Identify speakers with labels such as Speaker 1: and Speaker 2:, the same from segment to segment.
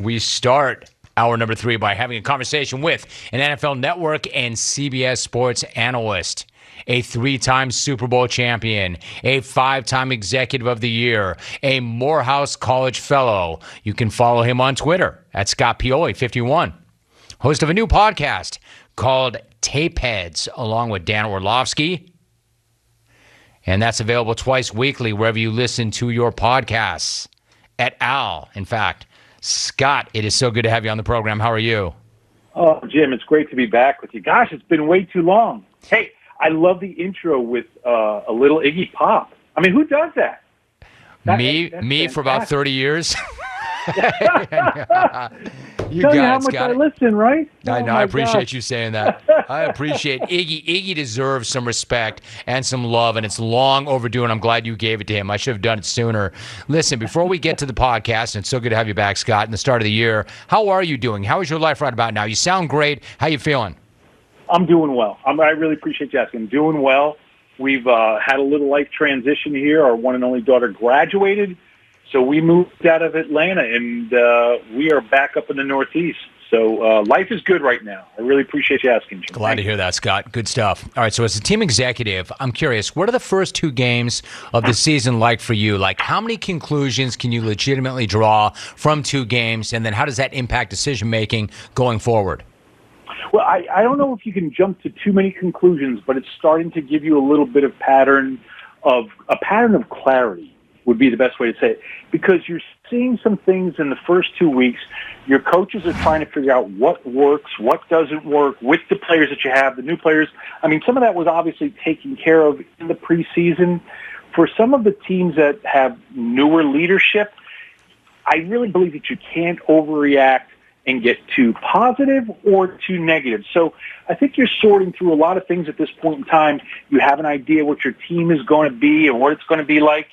Speaker 1: We start hour number 3 by having a conversation with an NFL Network and CBS Sports analyst, a 3-time Super Bowl champion, a 5-time Executive of the Year, a Morehouse College Fellow. You can follow him on Twitter at Scott Pioli 51. Host of a new podcast called Tapeheads, along with Dan Orlovsky. And that's available twice weekly wherever you listen to your podcasts. Et al. In fact, Scott, it is so good to have you on the program. How are you?
Speaker 2: Oh, Jim, it's great to be back with you. Gosh, it's been way too long. Hey, I love the intro with a little Iggy Pop. I mean, who does that?
Speaker 1: Me for about 30 years. You
Speaker 2: Tell you
Speaker 1: got
Speaker 2: how
Speaker 1: it,
Speaker 2: much
Speaker 1: Scott.
Speaker 2: I listen, right?
Speaker 1: I know.
Speaker 2: Oh,
Speaker 1: I appreciate
Speaker 2: gosh.
Speaker 1: you saying that. I appreciate Iggy. Iggy deserves some respect and some love, and it's long overdue, and I'm glad you gave it to him. I should have done it sooner. Listen, before we get to the podcast, and it's so good to have you back, Scott, in the start of the year, how are you doing? How is your life right about now? You sound great. How you feeling?
Speaker 2: I'm doing well. I really appreciate you asking. I'm doing well. We've had a little life transition here. Our one and only daughter graduated, so we moved out of Atlanta, and we are back up in the Northeast. So life is good right now. I really appreciate you asking, Jim.
Speaker 1: Glad to hear that, Scott. Good stuff. All right, so as a team executive, I'm curious, what are the first 2 games of the season like for you? Like, how many conclusions can you legitimately draw from 2 games, and then how does that impact decision-making going forward?
Speaker 2: Well, I don't know if you can jump to too many conclusions, but it's starting to give you a little bit of pattern of clarity would be the best way to say it, because you're seeing some things in the first 2 weeks. Your coaches are trying to figure out what works, what doesn't work with the players that you have, the new players. I mean, some of that was obviously taken care of in the preseason. For some of the teams that have newer leadership, I really believe that you can't overreact and get too positive or too negative. So I think you're sorting through a lot of things at this point in time. You have an idea what your team is going to be and what it's going to be like,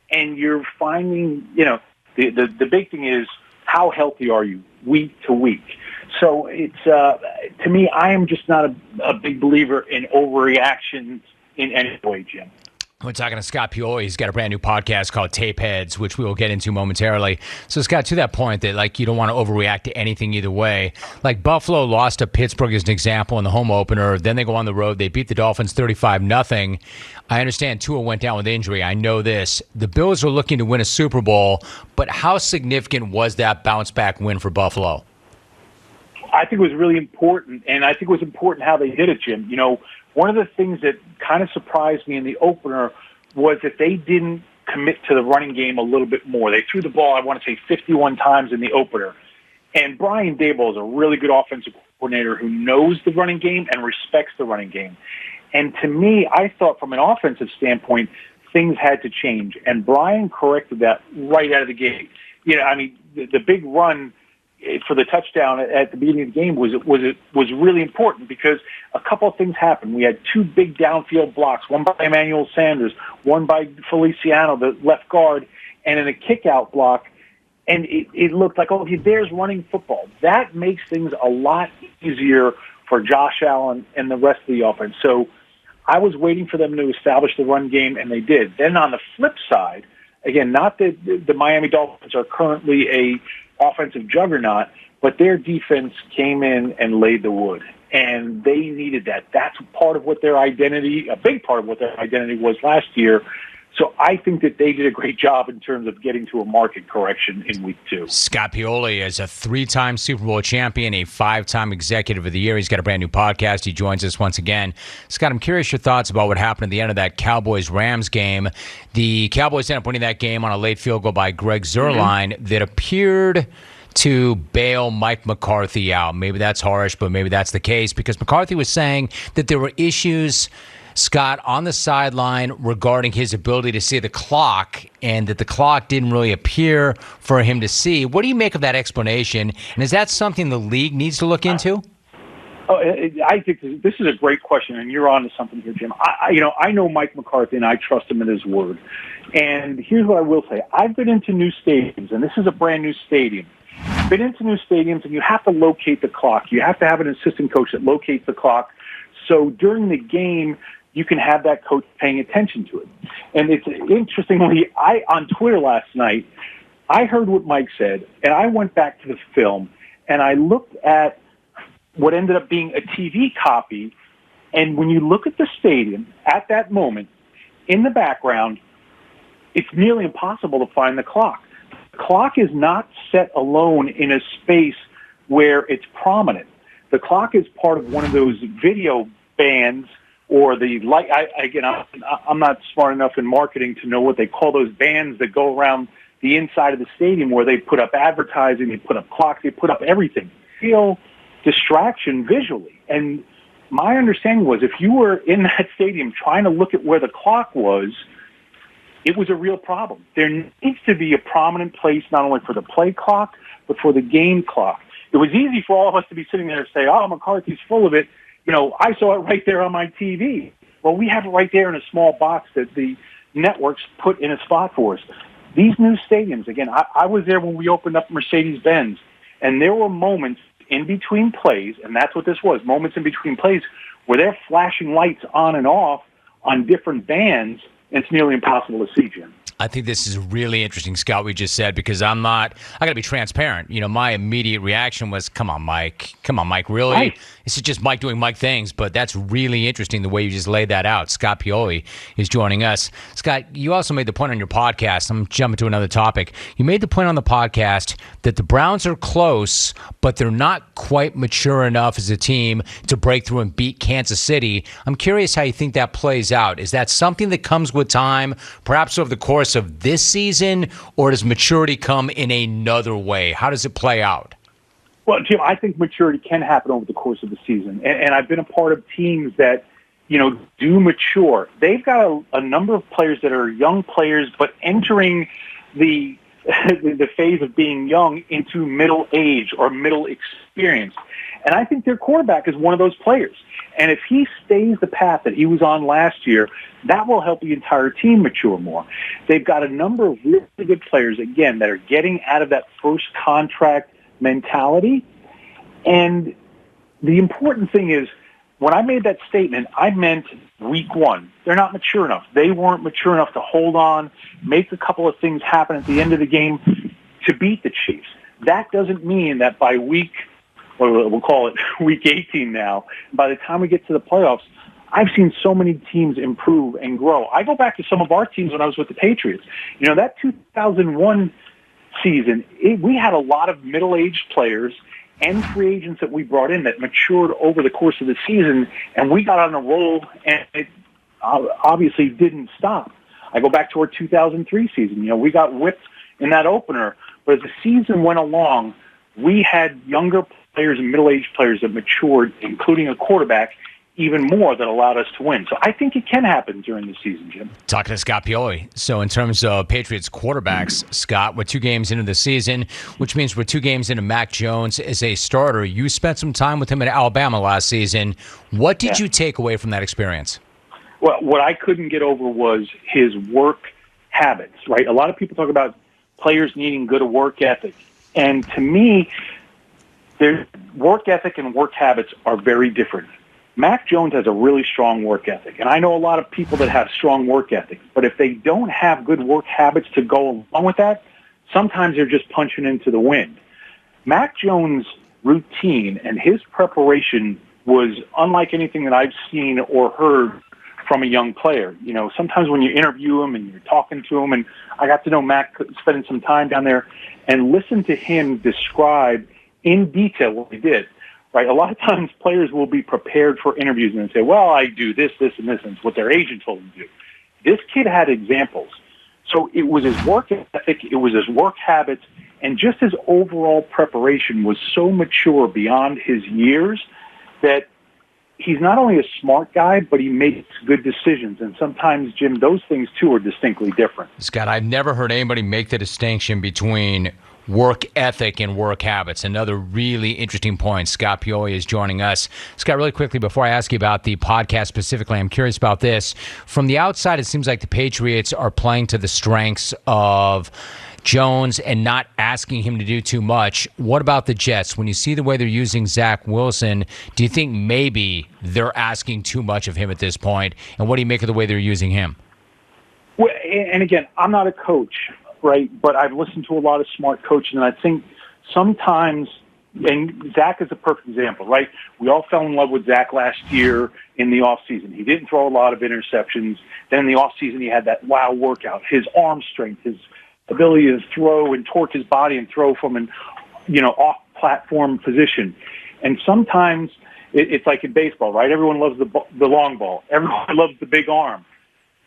Speaker 2: and you're finding, the big thing is how healthy are you week to week. So it's, to me, I am just not a big believer in overreactions in any way, Jim.
Speaker 1: We're talking to Scott Pioli. He's got a brand new podcast called Tapeheads, which we will get into momentarily. So, Scott, to that point that, like, you don't want to overreact to anything either way. Like, Buffalo lost to Pittsburgh as an example in the home opener. Then they go on the road. They beat the Dolphins 35-0. I understand Tua went down with injury. I know this. The Bills are looking to win a Super Bowl, but how significant was that bounce-back win for Buffalo?
Speaker 2: I think it was really important, and I think it was important how they did it, Jim. One of the things that kind of surprised me in the opener was that they didn't commit to the running game a little bit more. They threw the ball, I want to say, 51 times in the opener. And Brian Daboll is a really good offensive coordinator who knows the running game and respects the running game. And to me, I thought from an offensive standpoint, things had to change. And Brian corrected that right out of the gate. The big run for the touchdown at the beginning of the game was really important because a couple of things happened. We had 2 big downfield blocks, one by Emmanuel Sanders, one by Feliciano, the left guard, and in a kick-out block. And it looked like, there's running football. That makes things a lot easier for Josh Allen and the rest of the offense. So I was waiting for them to establish the run game, and they did. Then on the flip side, again, not that the Miami Dolphins are currently a offensive juggernaut, but their defense came in and laid the wood, and they needed that. That's part of what their identity, a big part of what their identity was last year. So I think that they did a great job in terms of getting to a market correction in week 2.
Speaker 1: Scott Pioli is a 3-time Super Bowl champion, a 5-time Executive of the Year. He's got a brand new podcast. He joins us once again. Scott, I'm curious your thoughts about what happened at the end of that Cowboys-Rams game. The Cowboys ended up winning that game on a late field goal by Greg Zuerlein that appeared to bail Mike McCarthy out. Maybe that's harsh, but maybe that's the case because McCarthy was saying that there were issues, Scott, on the sideline regarding his ability to see the clock and that the clock didn't really appear for him to see. What do you make of that explanation? And is that something the league needs to look into?
Speaker 2: I think this is a great question, and you're on to something here, Jim. I know Mike McCarthy, and I trust him in his word. And here's what I will say. I've been into new stadiums, and this is a brand-new stadium. Been into new stadiums, and you have to locate the clock. You have to have an assistant coach that locates the clock. So during the game, you can have that coach paying attention to it. And it's interestingly, on Twitter last night, I heard what Mike said, and I went back to the film, and I looked at what ended up being a TV copy, and when you look at the stadium at that moment, in the background, it's nearly impossible to find the clock. The clock is not set alone in a space where it's prominent. The clock is part of one of those video bands or the light. I'm not smart enough in marketing to know what they call those bands that go around the inside of the stadium where they put up advertising, they put up clocks, they put up everything. Real distraction visually. And my understanding was if you were in that stadium trying to look at where the clock was, it was a real problem. There needs to be a prominent place not only for the play clock, but for the game clock. It was easy for all of us to be sitting there and say, oh, McCarthy's full of it. You know, I saw it right there on my TV. Well, we have it right there in a small box that the networks put in a spot for us. These new stadiums, again, I was there when we opened up Mercedes-Benz, and there were moments in between plays, and that's what this was, moments in between plays, where they're flashing lights on and off on different bands, and it's nearly impossible to see, Jim.
Speaker 1: I think this is really interesting, Scott, what you just said, because I got to be transparent. You know, my immediate reaction was, come on, Mike, really?
Speaker 2: Right.
Speaker 1: This is just Mike doing Mike things, but that's really interesting the way you just laid that out. Scott Pioli is joining us. Scott, you also made the point on your podcast. I'm jumping to another topic. You made the point on the podcast that the Browns are close, but they're not quite mature enough as a team to break through and beat Kansas City. I'm curious how you think that plays out. Is that something that comes with time, perhaps over the course of this season, or does maturity come in another way? How does it play out?
Speaker 2: Well, Jim, I think maturity can happen over the course of the season. And I've been a part of teams that, you know, do mature. They've got a number of players that are young players, but entering the phase of being young into middle age or middle experience. And I think their quarterback is one of those players. And if he stays the path that he was on last year, that will help the entire team mature more. They've got a number of really good players, again, that are getting out of that first contract mentality. And the important thing is, when I made that statement, I meant week one. They're not mature enough. They weren't mature enough to hold on, make a couple of things happen at the end of the game to beat the Chiefs. That doesn't mean that by week, or we'll call it week 18 now, by the time we get to the playoffs, I've seen so many teams improve and grow. I go back to some of our teams when I was with the Patriots. You know, that 2001 season, we had a lot of middle-aged players and free agents that we brought in that matured over the course of the season, and we got on a roll, and it obviously didn't stop. I go back to our 2003 season. You know, we got whipped in that opener, but as the season went along, we had younger players and middle-aged players that matured, including a quarterback, even more that allowed us to win. So I think it can happen during the season, Jim.
Speaker 1: Talking to Scott Pioli. So in terms of Patriots quarterbacks, Scott, we're 2 games into the season, which means we're 2 games into Mac Jones as a starter. You spent some time with him at Alabama last season. What did you take away from that experience?
Speaker 2: Well, what I couldn't get over was his work habits, right? A lot of people talk about players needing good work ethic. And to me, their work ethic and work habits are very different. Mac Jones has a really strong work ethic, and I know a lot of people that have strong work ethics, but if they don't have good work habits to go along with that, sometimes they're just punching into the wind. Mac Jones' routine and his preparation was unlike anything that I've seen or heard from a young player. You know, sometimes when you interview him and you're talking to him, and I got to know Mac spending some time down there and listen to him describe in detail what he did. Right. A lot of times players will be prepared for interviews and say, well, I do this, this, and this, and it's what their agent told them to do. This kid had examples. So it was his work ethic, it was his work habits, and just his overall preparation was so mature beyond his years that he's not only a smart guy, but he makes good decisions. And sometimes, Jim, those things, too, are distinctly different.
Speaker 1: Scott, I've never heard anybody make the distinction between work ethic and work habits. Another really interesting point. Scott Pioli is joining us. Scott, really quickly, before I ask you about the podcast specifically, I'm curious about this. From the outside, it seems like the Patriots are playing to the strengths of Jones and not asking him to do too much. What about the Jets? When you see the way they're using Zach Wilson, do you think maybe they're asking too much of him at this point? And what do you make of the way they're using him?
Speaker 2: Well, and again, I'm not a coach, right? But I've listened to a lot of smart coaching, and I think sometimes, and Zach is a perfect example, right? We all fell in love with Zach last year in the offseason. He didn't throw a lot of interceptions. Then in the offseason, he had that wow workout, his arm strength, his ability to throw and torque his body and throw from an, off-platform position. And sometimes it's like in baseball, right? Everyone loves the long ball. Everyone loves the big arm.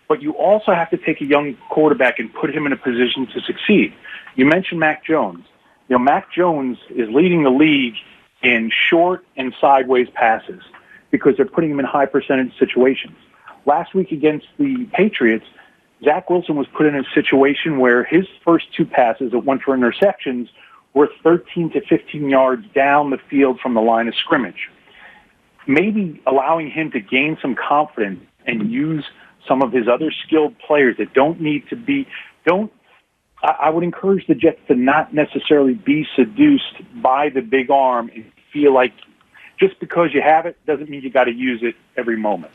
Speaker 2: But you also have to take a young quarterback and put him in a position to succeed. You mentioned Mac Jones. Mac Jones is leading the league in short and sideways passes because they're putting him in high percentage situations. Last week against the Patriots, Zach Wilson was put in a situation where his first two passes that went for interceptions were 13 to 15 yards down the field from the line of scrimmage. Maybe allowing him to gain some confidence and use some of his other skilled players that I would encourage the Jets to not necessarily be seduced by the big arm and feel like just because you have it doesn't mean you got to use it every moment.